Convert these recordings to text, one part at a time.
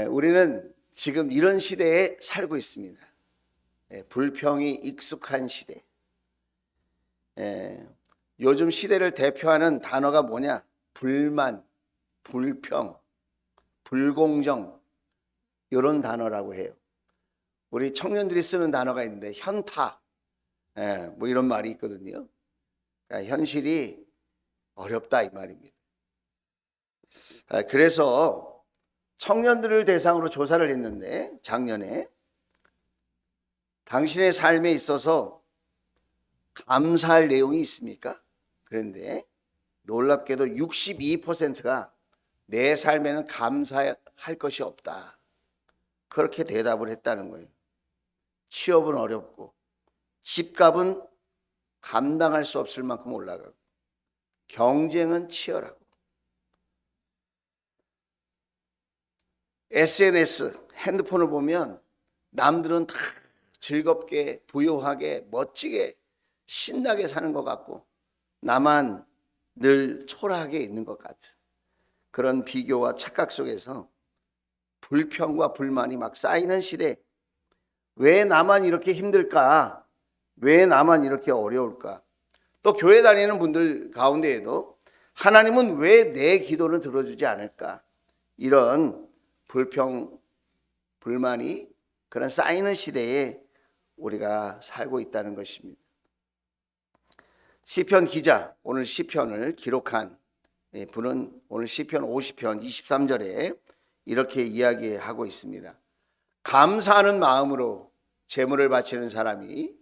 우리는 지금 이런 시대에 살고 있습니다. 불평이 익숙한 시대. 요즘 시대를 대표하는 단어가 뭐냐? 불만, 불평, 불공정, 이런 단어라고 해요. 우리 청년들이 쓰는 단어가 있는데 현타, 뭐 이런 말이 있거든요. 그러니까 현실이 어렵다 이 말입니다. 그래서 청년들을 대상으로 조사를 했는데 작년에 당신의 삶에 있어서 감사할 내용이 있습니까? 그런데 놀랍게도 62%가 내 삶에는 감사할 것이 없다. 그렇게 대답을 했다는 거예요. 취업은 어렵고 집값은 감당할 수 없을 만큼 올라가고 경쟁은 치열하고 SNS, 핸드폰을 보면 남들은 다 즐겁게 부유하게 멋지게 신나게 사는 것 같고 나만 늘 초라하게 있는 것 같은 그런 비교와 착각 속에서 불평과 불만이 막 쌓이는 시대. 왜 나만 이렇게 힘들까? 왜 나만 이렇게 어려울까? 또 교회 다니는 분들 가운데에도 하나님은 왜 내 기도를 들어주지 않을까? 이런 불평, 불만이 그런 쌓이는 시대에 우리가 살고 있다는 것입니다. 시편 기자, 오늘 시편을 기록한 분은 오늘 시편 50편 23절에 이렇게 이야기하고 있습니다. 감사하는 마음으로 제물을 바치는 사람이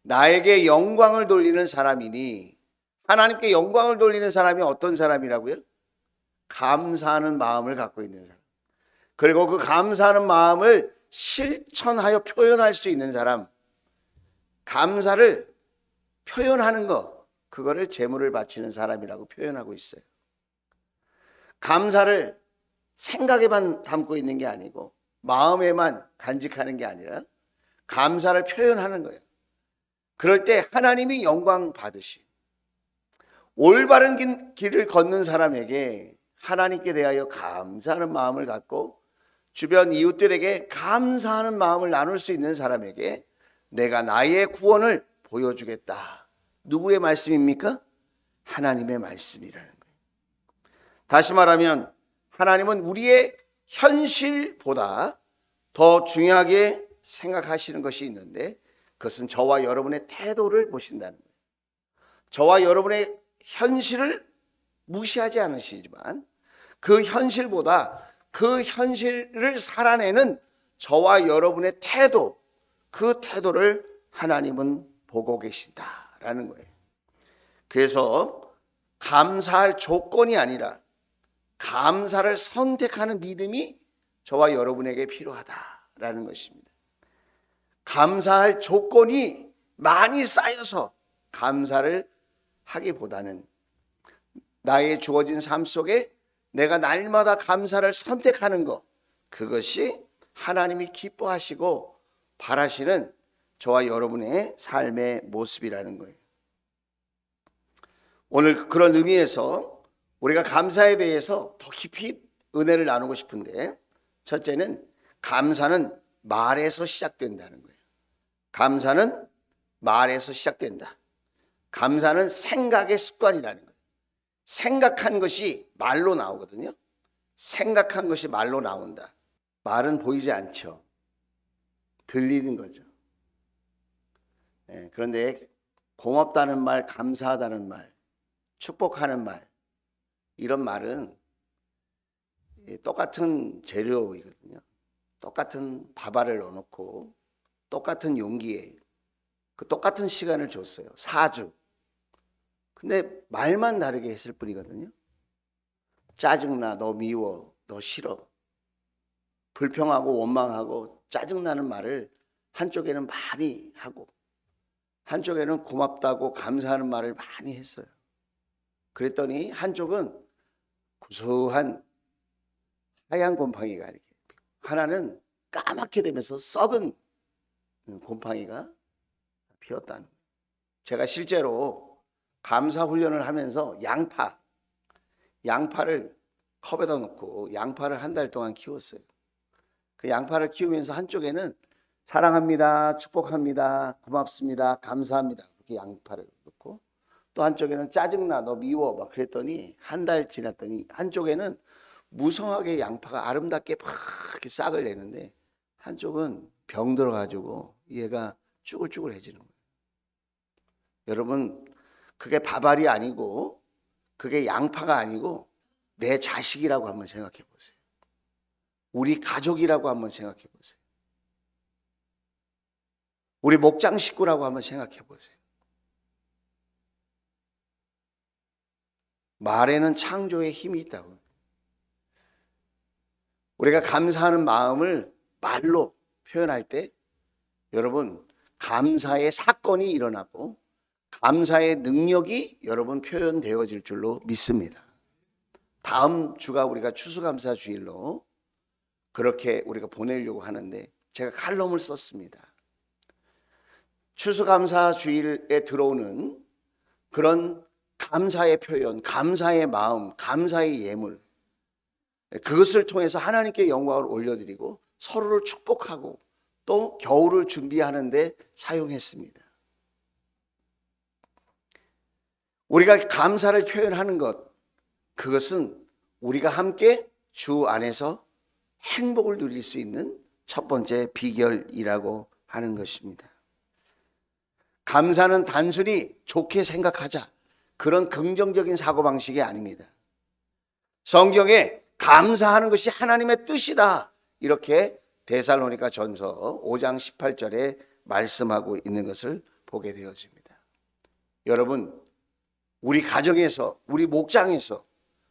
나에게 영광을 돌리는 사람이니, 하나님께 영광을 돌리는 사람이 어떤 사람이라고요? 감사하는 마음을 갖고 있는 사람. 그리고 그 감사하는 마음을 실천하여 표현할 수 있는 사람. 감사를 표현하는 것, 그거를 제물을 바치는 사람이라고 표현하고 있어요. 감사를 생각에만 담고 있는 게 아니고 마음에만 간직하는 게 아니라 감사를 표현하는 거예요. 그럴 때 하나님이 영광 받으시. 올바른 길을 걷는 사람에게 하나님께 대하여 감사하는 마음을 갖고 주변 이웃들에게 감사하는 마음을 나눌 수 있는 사람에게 내가 나의 구원을 보여주겠다. 누구의 말씀입니까? 하나님의 말씀이라는 거예요. 다시 말하면 하나님은 우리의 현실보다 더 중요하게 생각하시는 것이 있는데 그것은 저와 여러분의 태도를 보신다는 거예요. 저와 여러분의 현실을 무시하지 않으시지만 그 현실보다 그 현실을 살아내는 저와 여러분의 태도, 그 태도를 하나님은 보고 계신다라는 거예요. 그래서 감사할 조건이 아니라 감사를 선택하는 믿음이 저와 여러분에게 필요하다라는 것입니다. 감사할 조건이 많이 쌓여서 감사를 하기보다는 나의 주어진 삶 속에 내가 날마다 감사를 선택하는 것, 그것이 하나님이 기뻐하시고 바라시는 저와 여러분의 삶의 모습이라는 거예요. 오늘 그런 의미에서 우리가 감사에 대해서 더 깊이 은혜를 나누고 싶은데, 첫째는 감사는 말에서 시작된다는 거예요. 감사는 말에서 시작된다. 감사는 생각의 습관이라는 거예요. 생각한 것이 말로 나오거든요. 생각한 것이 말로 나온다. 말은 보이지 않죠. 들리는 거죠. 그런데 고맙다는 말, 감사하다는 말, 축복하는 말, 이런 말은 똑같은 재료이거든요. 똑같은 밥알을 넣어놓고 똑같은 용기에 그 똑같은 시간을 줬어요. 4주. 근데 말만 다르게 했을 뿐이거든요. 짜증나, 너 미워, 너 싫어. 불평하고 원망하고 짜증나는 말을 한쪽에는 많이 하고 한쪽에는 고맙다고 감사하는 말을 많이 했어요. 그랬더니 한쪽은 구수한 하얀 곰팡이가 이렇게, 하나는 까맣게 되면서 썩은 곰팡이가 피었다는 거예요. 제가 실제로 감사 훈련을 하면서 양파를 컵에다 놓고 양파를 한 달 동안 키웠어요. 그 양파를 키우면서 한쪽에는 사랑합니다, 축복합니다, 고맙습니다, 감사합니다 그렇게 양파를 넣고, 또 한쪽에는 짜증나, 너 미워 막 그랬더니 한 달 지났더니 한쪽에는 무성하게 양파가 아름답게 막 이렇게 싹을 내는데 한쪽은 병 들어가지고 얘가 쭈글쭈글해지는 거예요. 여러분, 그게 밥알이 아니고 그게 양파가 아니고 내 자식이라고 한번 생각해 보세요. 우리 가족이라고 한번 생각해 보세요. 우리 목장 식구라고 한번 생각해 보세요. 말에는 창조의 힘이 있다고. 우리가 감사하는 마음을 말로 표현할 때 여러분 감사의 사건이 일어나고 감사의 능력이 여러분 표현되어질 줄로 믿습니다. 다음 주가 우리가 추수감사 주일로 그렇게 우리가 보내려고 하는데 제가 칼럼을 썼습니다. 추수감사 주일에 들어오는 그런 감사의 표현, 감사의 마음, 감사의 예물, 그것을 통해서 하나님께 영광을 올려드리고 서로를 축복하고 또 겨울을 준비하는 데 사용했습니다. 우리가 감사를 표현하는 것, 그것은 우리가 함께 주 안에서 행복을 누릴 수 있는 첫 번째 비결이라고 하는 것입니다. 감사는 단순히 좋게 생각하자, 그런 긍정적인 사고방식이 아닙니다. 성경에 감사하는 것이 하나님의 뜻이다, 이렇게 데살로니가 전서 5장 18절에 말씀하고 있는 것을 보게 되어집니다. 여러분, 우리 가정에서, 우리 목장에서,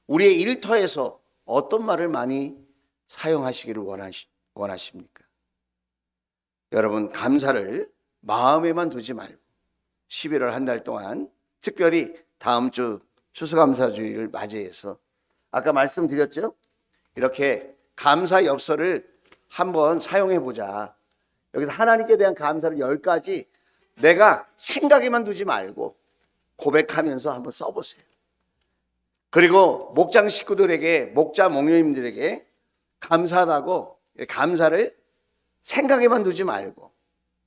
우리의 일터에서 어떤 말을 많이 사용하시기를 원하십니까? 여러분, 감사를 마음에만 두지 말고 11월 한 달 동안 특별히 다음 주 추수감사주의를 맞이해서 아까 말씀드렸죠? 이렇게 감사 엽서를 한번 사용해 보자. 여기서 하나님께 대한 감사를 10가지 내가 생각에만 두지 말고 고백하면서 한번 써보세요. 그리고 목장 식구들에게, 목자 목녀님들에게 감사하다고 감사를 생각에만 두지 말고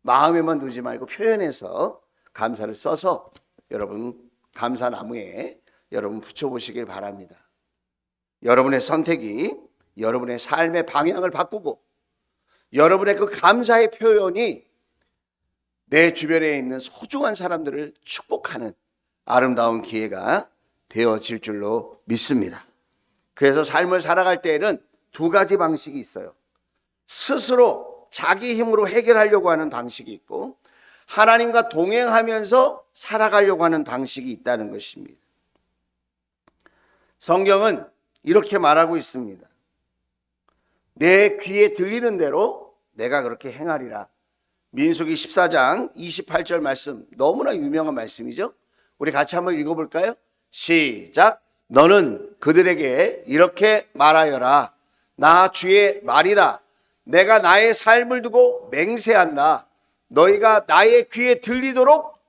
마음에만 두지 말고 표현해서 감사를 써서 여러분 감사나무에 여러분 붙여보시길 바랍니다. 여러분의 선택이 여러분의 삶의 방향을 바꾸고 여러분의 그 감사의 표현이 내 주변에 있는 소중한 사람들을 축복하는 아름다운 기회가 되어질 줄로 믿습니다. 그래서 삶을 살아갈 때에는 두 가지 방식이 있어요. 스스로 자기 힘으로 해결하려고 하는 방식이 있고 하나님과 동행하면서 살아가려고 하는 방식이 있다는 것입니다. 성경은 이렇게 말하고 있습니다. 내 귀에 들리는 대로 내가 그렇게 행하리라. 민수기 14장 28절 말씀, 너무나 유명한 말씀이죠. 우리 같이 한번 읽어볼까요? 시작. 너는 그들에게 이렇게 말하여라. 나 주의 말이다. 내가 나의 삶을 두고 맹세한다. 너희가 나의 귀에 들리도록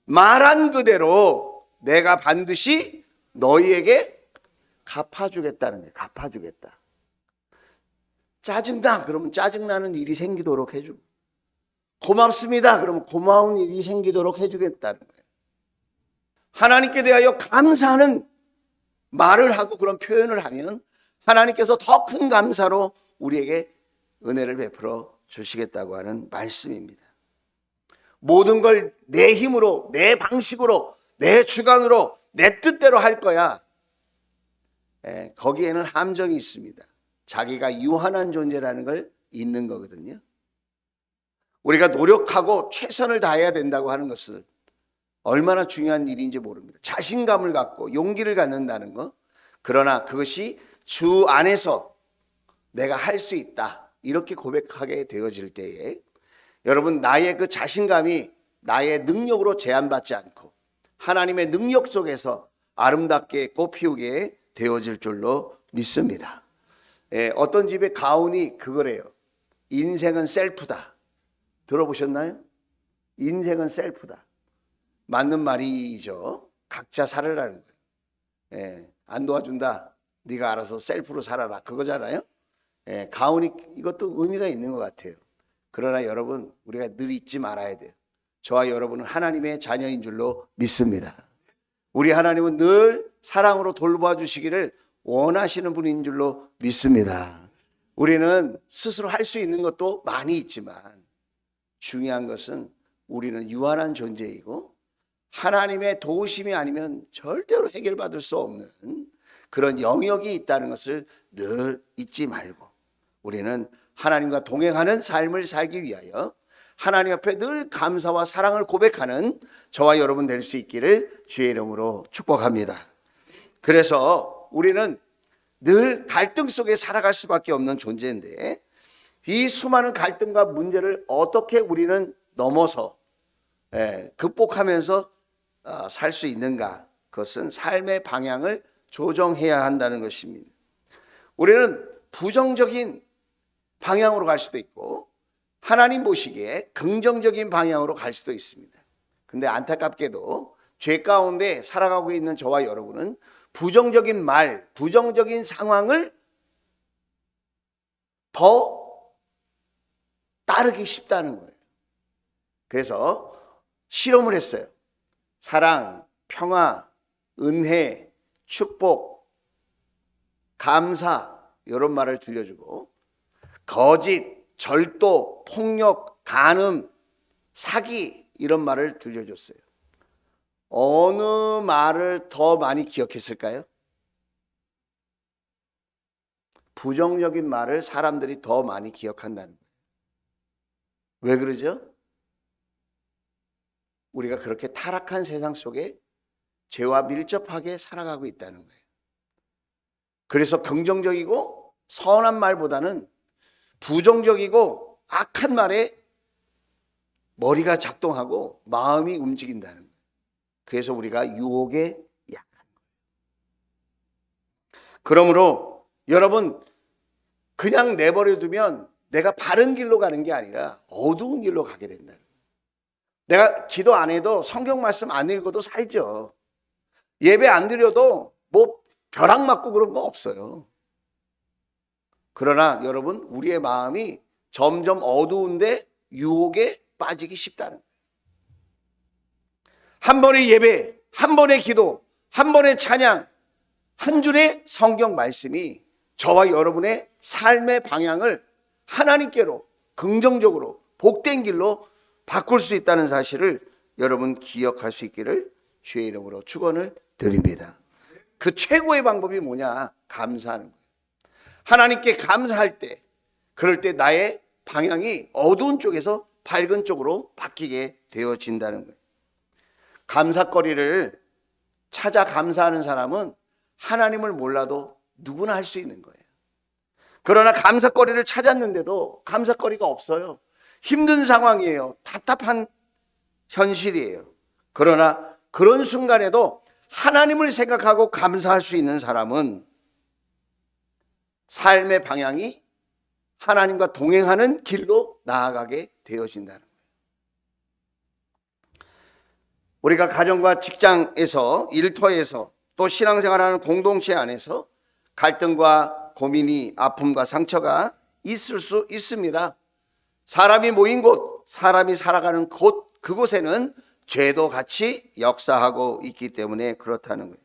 말한 그대로 내가 반드시 너희에게 갚아주겠다는 거예요. 갚아주겠다. 짜증나 그러면 짜증나는 일이 생기도록 해주고, 고맙습니다 그러면 고마운 일이 생기도록 해주겠다는 거예요. 하나님께 대하여 감사하는 말을 하고 그런 표현을 하면 하나님께서 더 큰 감사로 우리에게 은혜를 베풀어 주시겠다고 하는 말씀입니다. 모든 걸 내 힘으로, 내 방식으로, 내 주관으로, 내 뜻대로 할 거야. 거기에는 함정이 있습니다. 자기가 유한한 존재라는 걸 잊는 거거든요. 우리가 노력하고 최선을 다해야 된다고 하는 것은 얼마나 중요한 일인지 모릅니다. 자신감을 갖고 용기를 갖는다는 것. 그러나 그것이 주 안에서 내가 할 수 있다, 이렇게 고백하게 되어질 때에 여러분 나의 그 자신감이 나의 능력으로 제한받지 않고 하나님의 능력 속에서 아름답게 꽃피우게 되어질 줄로 믿습니다. 어떤 집의 가훈이 그거래요. 인생은 셀프다. 들어보셨나요? 인생은 셀프다. 맞는 말이죠. 각자 살으라는 거예요. 안 도와준다, 네가 알아서 셀프로 살아라, 그거잖아요. 가온이 이것도 의미가 있는 것 같아요. 그러나 여러분, 우리가 늘 잊지 말아야 돼요. 저와 여러분은 하나님의 자녀인 줄로 믿습니다. 우리 하나님은 늘 사랑으로 돌봐 주시기를 원하시는 분인 줄로 믿습니다. 우리는 스스로 할 수 있는 것도 많이 있지만 중요한 것은 우리는 유한한 존재이고 하나님의 도우심이 아니면 절대로 해결받을 수 없는 그런 영역이 있다는 것을 늘 잊지 말고 우리는 하나님과 동행하는 삶을 살기 위하여 하나님 앞에 늘 감사와 사랑을 고백하는 저와 여러분 될 수 있기를 주의 이름으로 축복합니다. 그래서 우리는 늘 갈등 속에 살아갈 수밖에 없는 존재인데 이 수많은 갈등과 문제를 어떻게 우리는 넘어서 극복하면서 살 수 있는가? 그것은 삶의 방향을 조정해야 한다는 것입니다. 우리는 부정적인 방향으로 갈 수도 있고 하나님 보시기에 긍정적인 방향으로 갈 수도 있습니다. 근데 안타깝게도 죄 가운데 살아가고 있는 저와 여러분은 부정적인 말, 부정적인 상황을 더 따르기 쉽다는 거예요. 그래서 실험을 했어요. 사랑, 평화, 은혜, 축복, 감사 이런 말을 들려주고 거짓, 절도, 폭력, 간음, 사기 이런 말을 들려줬어요. 어느 말을 더 많이 기억했을까요? 부정적인 말을 사람들이 더 많이 기억한다는 거예요. 왜 그러죠? 우리가 그렇게 타락한 세상 속에 죄와 밀접하게 살아가고 있다는 거예요. 그래서 긍정적이고 선한 말보다는 부정적이고 악한 말에 머리가 작동하고 마음이 움직인다는 거예요. 그래서 우리가 유혹에 약한 거예요. 그러므로 여러분 그냥 내버려 두면 내가 바른 길로 가는 게 아니라 어두운 길로 가게 된다는 거예요. 내가 기도 안 해도 성경 말씀 안 읽어도 살죠. 예배 안 드려도 뭐 벼락 맞고 그런 거 없어요. 그러나 여러분 우리의 마음이 점점 어두운데 유혹에 빠지기 쉽다는 거예요. 한 번의 예배, 한 번의 기도, 한 번의 찬양, 한 줄의 성경 말씀이 저와 여러분의 삶의 방향을 하나님께로 긍정적으로 복된 길로 바꿀 수 있다는 사실을 여러분 기억할 수 있기를 주의 이름으로 축원을 드립니다. 그 최고의 방법이 뭐냐? 감사하는 거예요. 하나님께 감사할 때, 그럴 때 나의 방향이 어두운 쪽에서 밝은 쪽으로 바뀌게 되어진다는 거예요. 감사거리를 찾아 감사하는 사람은 하나님을 몰라도 누구나 할 수 있는 거예요. 그러나 감사거리를 찾았는데도 감사거리가 없어요. 힘든 상황이에요. 답답한 현실이에요. 그러나 그런 순간에도 하나님을 생각하고 감사할 수 있는 사람은 삶의 방향이 하나님과 동행하는 길로 나아가게 되어진다는 거예요. 우리가 가정과 직장에서, 일터에서, 또 신앙생활하는 공동체 안에서 갈등과 고민이, 아픔과 상처가 있을 수 있습니다. 사람이 모인 곳, 사람이 살아가는 곳, 그곳에는 죄도 같이 역사하고 있기 때문에 그렇다는 거예요.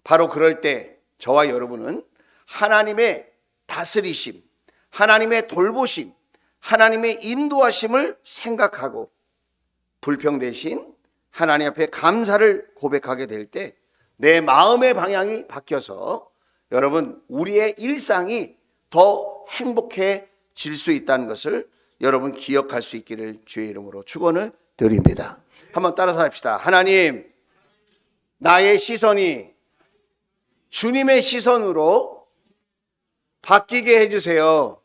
바로 그럴 때 저와 여러분은 하나님의 다스리심, 하나님의 돌보심, 하나님의 인도하심을 생각하고 불평 대신 하나님 앞에 감사를 고백하게 될 때 내 마음의 방향이 바뀌어서 여러분 우리의 일상이 더 행복해질 수 있다는 것을 여러분 기억할 수 있기를 주의 이름으로 축원을 드립니다. 한번 따라서 합시다. 하나님, 나의 시선이 주님의 시선으로 바뀌게 해주세요.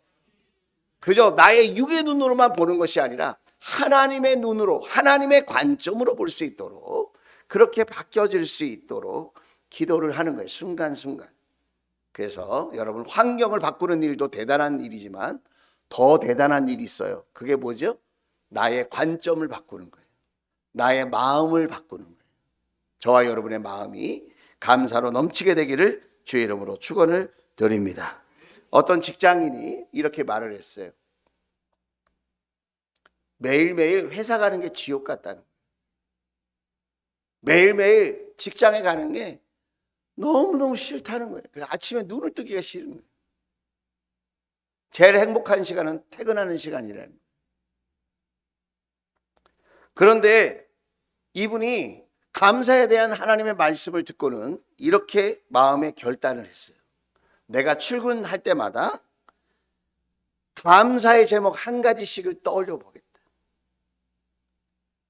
그저 나의 육의 눈으로만 보는 것이 아니라 하나님의 눈으로, 하나님의 관점으로 볼 수 있도록 그렇게 바뀌어질 수 있도록 기도를 하는 거예요. 순간순간. 그래서 여러분 환경을 바꾸는 일도 대단한 일이지만 더 대단한 일이 있어요. 그게 뭐죠? 나의 관점을 바꾸는 거예요. 나의 마음을 바꾸는 거예요. 저와 여러분의 마음이 감사로 넘치게 되기를 주의 이름으로 축원을 드립니다. 어떤 직장인이 이렇게 말을 했어요. 매일매일 회사 가는 게 지옥 같다는 거예요. 매일매일 직장에 가는 게 너무너무 싫다는 거예요. 그래서 아침에 눈을 뜨기가 싫은 거예요. 제일 행복한 시간은 퇴근하는 시간이라는 거예요. 그런데 이분이 감사에 대한 하나님의 말씀을 듣고는 이렇게 마음에 결단을 했어요. 내가 출근할 때마다 감사의 제목 한 가지씩을 떠올려 보겠다.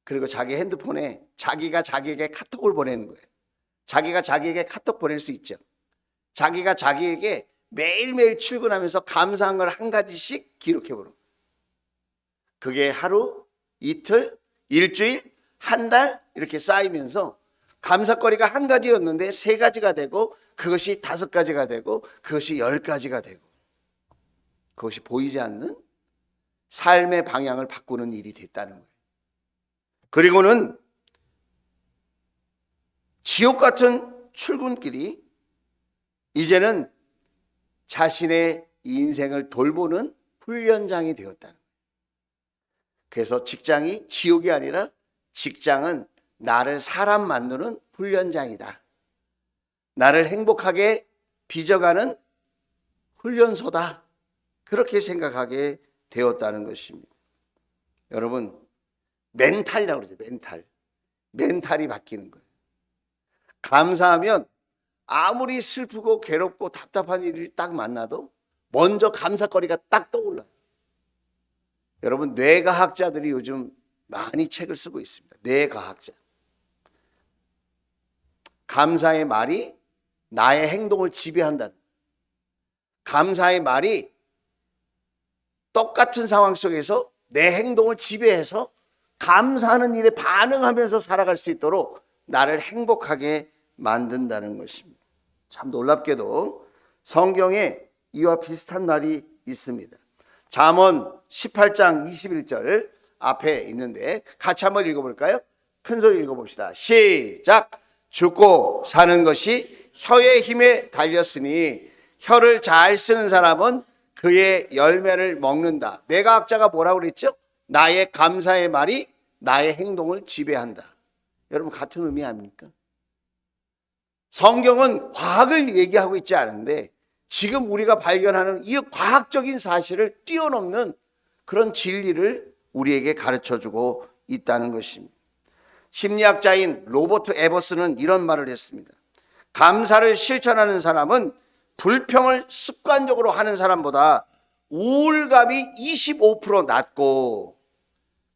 그리고 자기 핸드폰에 자기가 자기에게 카톡을 보내는 거예요. 자기가 자기에게 카톡 보낼 수 있죠. 자기가 자기에게 매일매일 출근하면서 감사한 걸 한 가지씩 기록해 보는 거예요. 그게 하루, 이틀, 일주일, 한 달 이렇게 쌓이면서 감사거리가 한 가지였는데 세 가지가 되고, 그것이 다섯 가지가 되고, 그것이 10가지가 되고, 그것이 보이지 않는 삶의 방향을 바꾸는 일이 됐다는 거예요. 그리고는 지옥 같은 출근길이 이제는 자신의 인생을 돌보는 훈련장이 되었다는 거예요. 그래서 직장이 지옥이 아니라 직장은 나를 사람 만드는 훈련장이다. 나를 행복하게 빚어가는 훈련소다. 그렇게 생각하게 되었다는 것입니다. 여러분, 멘탈이라고 그러죠. 멘탈이 바뀌는 거예요. 감사하면 아무리 슬프고 괴롭고 답답한 일이 딱 만나도 먼저 감사거리가 딱 떠올라요. 여러분, 뇌과학자들이 요즘 많이 책을 쓰고 있습니다. 뇌과학자. 감사의 말이 나의 행동을 지배한다는, 감사의 말이 똑같은 상황 속에서 내 행동을 지배해서 감사하는 일에 반응하면서 살아갈 수 있도록 나를 행복하게 만든다는 것입니다. 참 놀랍게도 성경에 이와 비슷한 말이 있습니다. 잠언 18장 21절 앞에 있는데 같이 한번 읽어볼까요? 큰 소리 읽어봅시다. 시작! 죽고 사는 것이 혀의 힘에 달렸으니 혀를 잘 쓰는 사람은 그의 열매를 먹는다. 뇌과학자가 뭐라고 그랬죠? 나의 감사의 말이 나의 행동을 지배한다. 여러분, 같은 의미 아닙니까? 성경은 과학을 얘기하고 있지 않은데 지금 우리가 발견하는 이 과학적인 사실을 뛰어넘는 그런 진리를 우리에게 가르쳐주고 있다는 것입니다. 심리학자인 로버트 에버스는 이런 말을 했습니다. 감사를 실천하는 사람은 불평을 습관적으로 하는 사람보다 우울감이 25% 낮고,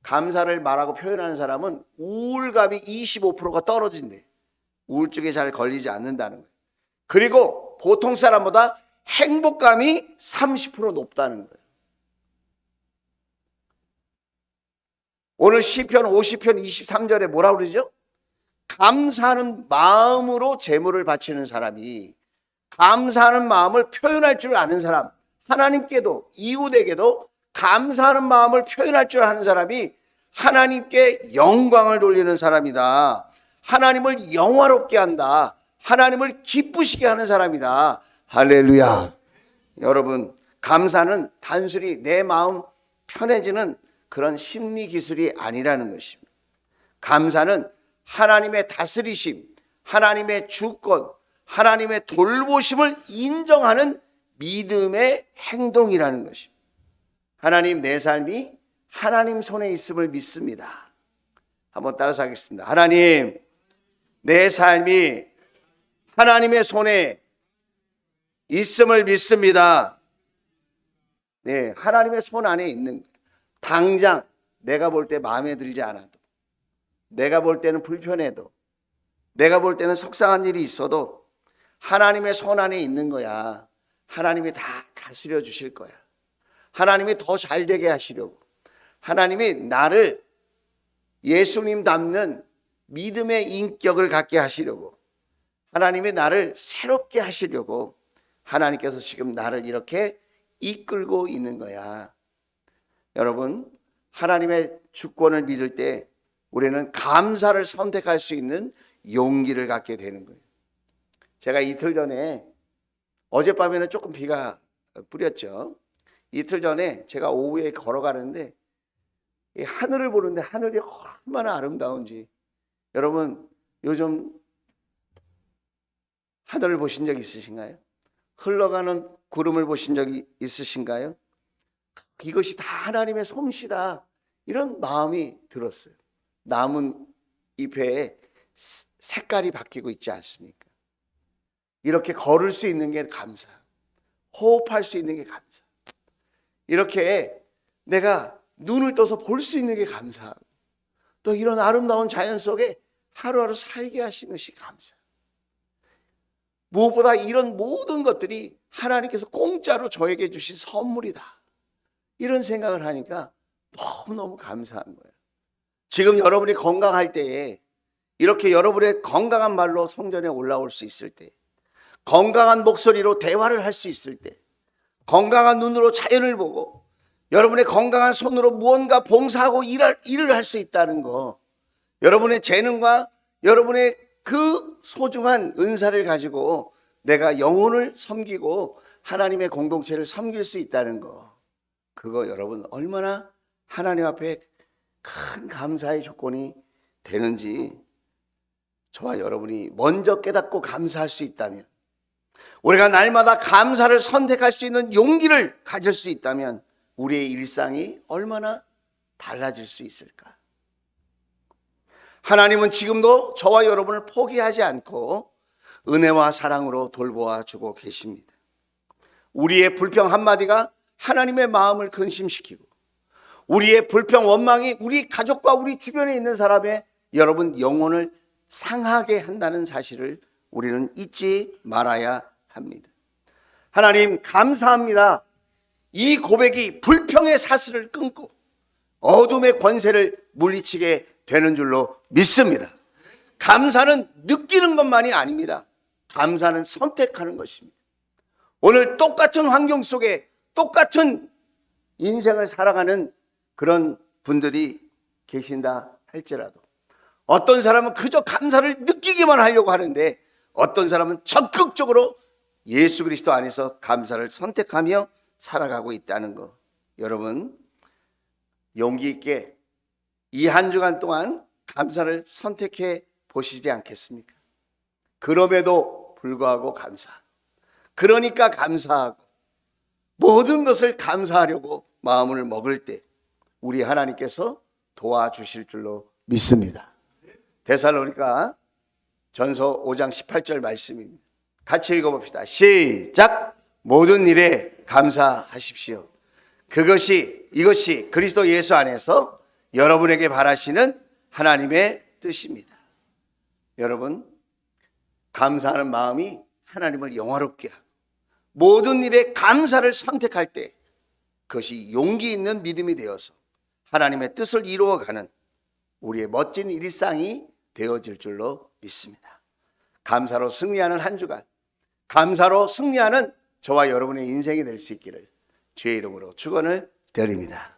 감사를 말하고 표현하는 사람은 우울감이 25%가 떨어진대. 우울증에 잘 걸리지 않는다는 거예요. 그리고 보통 사람보다 행복감이 30% 높다는 거예요. 오늘 시편 50편 23절에 뭐라고 그러죠? 감사하는 마음으로 제물을 바치는 사람이, 감사하는 마음을 표현할 줄 아는 사람, 하나님께도 이웃에게도 감사하는 마음을 표현할 줄 아는 사람이 하나님께 영광을 돌리는 사람이다. 하나님을 영화롭게 한다. 하나님을 기쁘시게 하는 사람이다. 할렐루야. 여러분, 감사는 단순히 내 마음 편해지는 그런 심리 기술이 아니라는 것입니다. 감사는 하나님의 다스리심, 하나님의 주권, 하나님의 돌보심을 인정하는 믿음의 행동이라는 것입니다. 하나님, 내 삶이 하나님 손에 있음을 믿습니다. 한번 따라서 하겠습니다. 하나님, 내 삶이 하나님의 손에 있음을 믿습니다. 네, 하나님의 손 안에 있는 거예요. 당장 내가 볼 때 마음에 들지 않아도, 내가 볼 때는 불편해도, 내가 볼 때는 속상한 일이 있어도 하나님의 손 안에 있는 거야. 하나님이 다 다스려 주실 거야. 하나님이 더 잘 되게 하시려고, 하나님이 나를 예수님 닮는 믿음의 인격을 갖게 하시려고, 하나님이 나를 새롭게 하시려고 하나님께서 지금 나를 이렇게 이끌고 있는 거야. 여러분, 하나님의 주권을 믿을 때 우리는 감사를 선택할 수 있는 용기를 갖게 되는 거예요. 제가 이틀 전에, 어젯밤에는 조금 비가 뿌렸죠. 이틀 전에 제가 오후에 걸어가는데 이 하늘을 보는데 하늘이 얼마나 아름다운지. 여러분 요즘 하늘을 보신 적 있으신가요? 흘러가는 구름을 보신 적이 있으신가요? 이것이 다 하나님의 솜씨다, 이런 마음이 들었어요. 나무 잎에 색깔이 바뀌고 있지 않습니까? 이렇게 걸을 수 있는 게 감사, 호흡할 수 있는 게 감사, 이렇게 내가 눈을 떠서 볼 수 있는 게 감사하고, 또 이런 아름다운 자연 속에 하루하루 살게 하시는 것이 감사. 무엇보다 이런 모든 것들이 하나님께서 공짜로 저에게 주신 선물이다, 이런 생각을 하니까 너무너무 감사한 거예요. 지금 여러분이 건강할 때에, 이렇게 여러분의 건강한 말로 성전에 올라올 수 있을 때, 건강한 목소리로 대화를 할 수 있을 때, 건강한 눈으로 자연을 보고 여러분의 건강한 손으로 무언가 봉사하고 일을 할 수 있다는 거, 여러분의 재능과 여러분의 그 소중한 은사를 가지고 내가 영혼을 섬기고 하나님의 공동체를 섬길 수 있다는 거, 그거 여러분 얼마나 하나님 앞에 큰 감사의 조건이 되는지 저와 여러분이 먼저 깨닫고 감사할 수 있다면, 우리가 날마다 감사를 선택할 수 있는 용기를 가질 수 있다면 우리의 일상이 얼마나 달라질 수 있을까? 하나님은 지금도 저와 여러분을 포기하지 않고 은혜와 사랑으로 돌보아 주고 계십니다. 우리의 불평 한마디가 하나님의 마음을 근심시키고, 우리의 불평 원망이 우리 가족과 우리 주변에 있는 사람의 여러분 영혼을 상하게 한다는 사실을 우리는 잊지 말아야 합니다. 하나님 감사합니다. 이 고백이 불평의 사슬을 끊고 어둠의 권세를 물리치게 되는 줄로 믿습니다. 감사는 느끼는 것만이 아닙니다. 감사는 선택하는 것입니다. 오늘 똑같은 환경 속에 똑같은 인생을 살아가는 그런 분들이 계신다 할지라도, 어떤 사람은 그저 감사를 느끼기만 하려고 하는데, 어떤 사람은 적극적으로 예수 그리스도 안에서 감사를 선택하며 살아가고 있다는 거, 여러분 용기 있게 이 한 주간 동안 감사를 선택해 보시지 않겠습니까? 그럼에도 불구하고 감사, 그러니까 감사하고 모든 것을 감사하려고 마음을 먹을 때 우리 하나님께서 도와주실 줄로 믿습니다. 데살로니가 전서 5장 18절 말씀입니다. 같이 읽어봅시다. 시작. 모든 일에 감사하십시오. 이것이 그리스도 예수 안에서 여러분에게 바라시는 하나님의 뜻입니다. 여러분, 감사하는 마음이 하나님을 영화롭게 하고 모든 일에 감사를 선택할 때 그것이 용기 있는 믿음이 되어서 하나님의 뜻을 이루어가는 우리의 멋진 일상이 되어질 줄로 믿습니다. 감사로 승리하는 한 주간, 감사로 승리하는 저와 여러분의 인생이 될 수 있기를 주의 이름으로 축원을 드립니다.